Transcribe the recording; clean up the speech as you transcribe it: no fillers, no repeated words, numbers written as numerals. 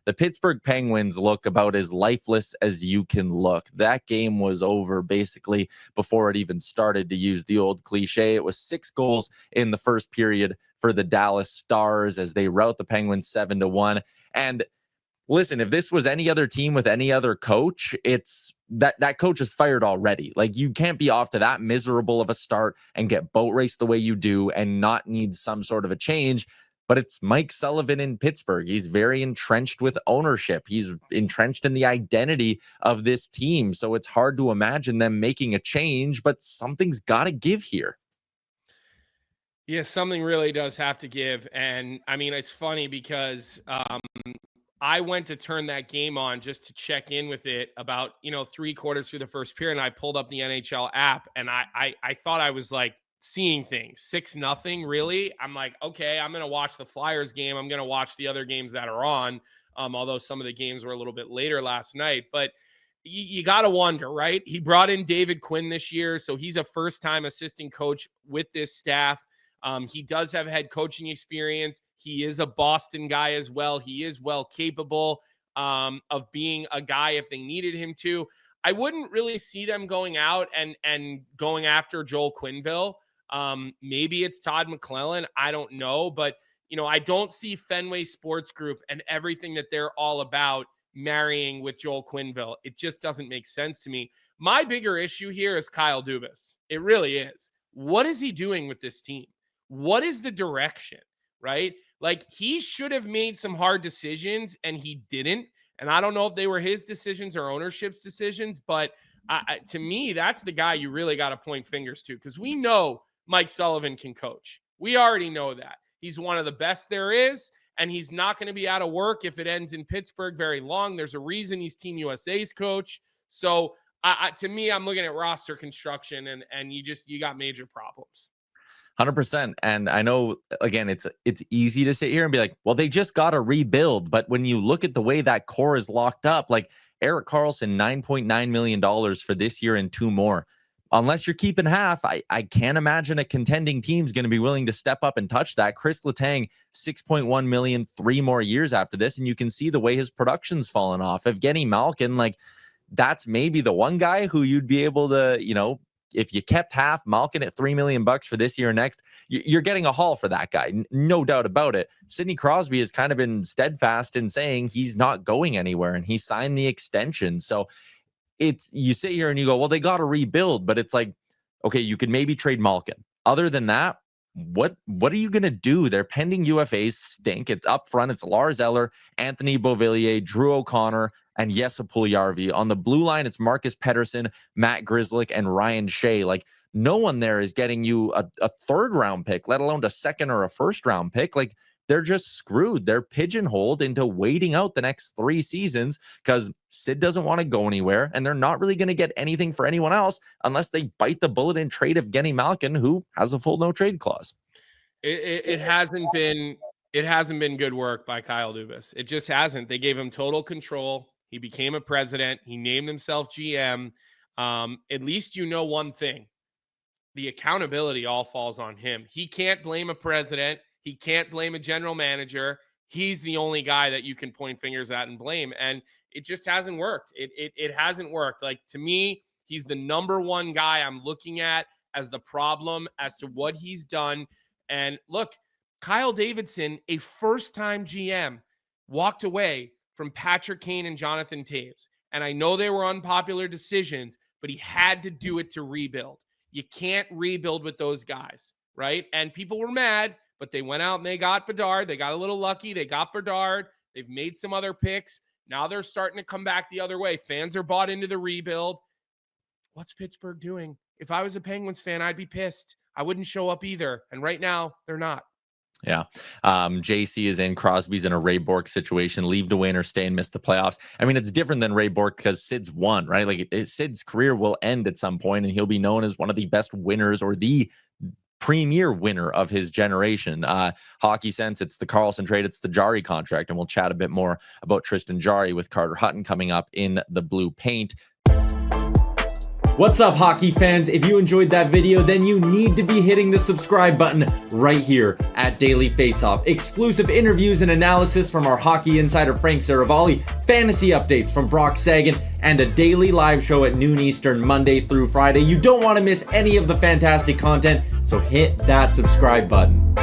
the Pittsburgh Penguins look about as lifeless as you can look. That game was over basically before it even started, to use the old cliche. It was 6 goals in the first period for the Dallas Stars as they rout the Penguins 7-1. And listen, if this was any other team with any other coach, it's that coach is fired already. Like, you can't be off to that miserable of a start and get boat raced the way you do and not need some sort of a change. But it's Mike Sullivan in Pittsburgh. He's very entrenched with ownership. He's entrenched in the identity of this team. So it's hard to imagine them making a change, but something's got to give here. Yeah, something really does have to give. And I mean, it's funny because I went to turn that game on just to check in with it about, 3/4 through the first period. And I pulled up the NHL app and I thought I was like seeing things 6-0. Really? I'm like, okay, I'm going to watch the Flyers game. I'm going to watch the other games that are on. Although some of the games were a little bit later last night, but you got to wonder, right? He brought in David Quinn this year. So he's a first-time assistant coach with this staff. He does have head coaching experience. He is a Boston guy as well. He is well capable of being a guy if they needed him to. I wouldn't really see them going out and going after Joel Quenneville. Maybe it's Todd McClellan. I don't know. But, I don't see Fenway Sports Group and everything that they're all about marrying with Joel Quenneville. It just doesn't make sense to me. My bigger issue here is Kyle Dubas. It really is. What is he doing with this team? What is the direction, right? Like, he should have made some hard decisions and he didn't. And I don't know if they were his decisions or ownership's decisions, but to me, that's the guy you really got to point fingers to, because we know Mike Sullivan can coach. We already know that. He's one of the best there is, and he's not going to be out of work if it ends in Pittsburgh very long. There's a reason he's Team USA's coach. So to me, I'm looking at roster construction and you got major problems. 100%. And I know, again, it's easy to sit here and be like, well, they just got to rebuild. But when you look at the way that core is locked up, like Erik Karlsson, $9.9 million for this year and 2 more. Unless you're keeping half, I can't imagine a contending team's going to be willing to step up and touch that. Chris Letang, $6.1 million, 3 more years after this. And you can see the way his production's fallen off. Evgeny Malkin, like, that's maybe the one guy who you'd be able to, if you kept half, Malkin at $3 million for this year and next, you're getting a haul for that guy. No doubt about it. Sidney Crosby has kind of been steadfast in saying he's not going anywhere, and he signed the extension. So you sit here and you go, well, they got to rebuild, but it's like, okay, you could maybe trade Malkin. Other than that, what are you going to do? Their pending UFAs stink. It's up front. It's Lars Eller, Anthony Beauvillier, Drew O'Connor, and Jesse Puljujarvi. On the blue line, it's Marcus Pettersson, Matt Grzelcyk, and Ryan Shea. Like, no one there is getting you a 3rd round pick, let alone a 2nd or a 1st round pick. Like, they're just screwed. They're pigeonholed into waiting out the next 3 seasons because Sid doesn't want to go anywhere, and they're not really going to get anything for anyone else unless they bite the bullet and trade Evgeny Malkin, who has a full no trade clause. It hasn't been good work by Kyle Dubas. It just hasn't. They gave him total control. He became a president. He named himself GM. At least you know one thing. The accountability all falls on him. He can't blame a president. He can't blame a general manager. He's the only guy that you can point fingers at and blame. And it just hasn't worked. It hasn't worked. Like, to me, he's the number one guy I'm looking at as the problem as to what he's done. And look, Kyle Davidson, a first-time GM, walked away from Patrick Kane and Jonathan Toews. And I know they were unpopular decisions, but he had to do it to rebuild. You can't rebuild with those guys, right? And people were mad, but they went out and they got Bedard. They got a little lucky. They got Bedard. They've made some other picks. Now they're starting to come back the other way. Fans are bought into the rebuild. What's Pittsburgh doing? If I was a Penguins fan, I'd be pissed. I wouldn't show up either. And right now, they're not. Yeah. JC is in. Crosby's in a Ray Bourque situation. Leave to win or stay and miss the playoffs. I mean, it's different than Ray Bourque because Sid's won, right? Like, Sid's career will end at some point, and he'll be known as one of the best winners or the premier winner of his generation. Hockey sense, it's the Karlsson trade, it's the Jarry contract, and we'll chat a bit more about Tristan Jarry with Carter Hutton coming up in the blue paint. What's up, hockey fans? If you enjoyed that video, then you need to be hitting the subscribe button right here at Daily Faceoff. Exclusive interviews and analysis from our hockey insider Frank Saravalli, fantasy updates from Brock Sagan, and a daily live show at noon Eastern, Monday through Friday. You don't want to miss any of the fantastic content, so hit that subscribe button.